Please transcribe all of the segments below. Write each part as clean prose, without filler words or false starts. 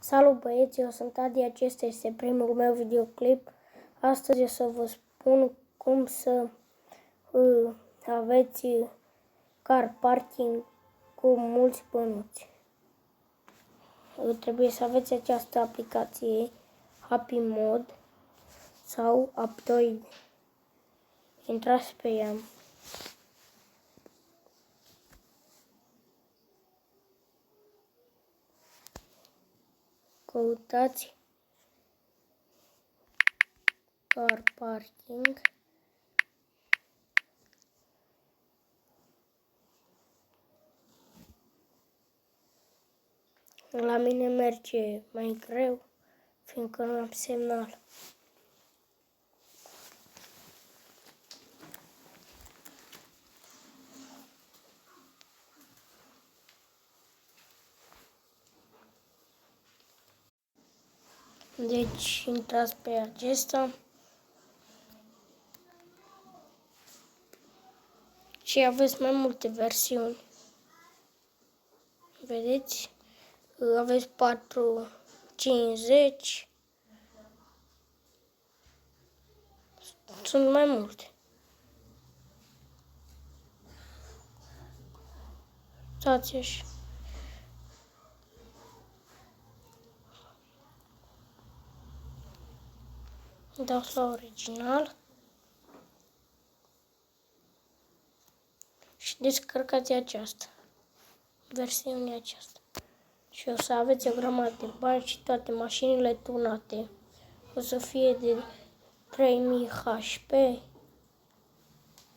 Salut băieți, eu sunt Adi, acesta este primul meu videoclip. Astăzi o să vă spun cum să aveți car parking cu mulți bănuți. Trebuie să aveți această aplicație Happy Mod sau Aptoide. Intrați pe ea. Căutați car parking. La mine merge mai greu, fiindcă nu am semnal. Deci intrați pe acesta și aveți mai multe versiuni. Vedeți? Aveți 450. Sunt mai multe. Stați așa. Dați la original și descărcați aceasta, versiunea aceasta. Și o să aveți o grămadă de bani și toate mașinile tunate. O să fie de 3000 HP,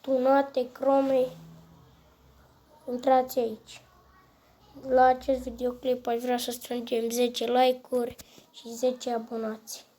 tunate, crome. Intrați aici. La acest videoclip aș vrea să strângem 10 like-uri și 10 abonați.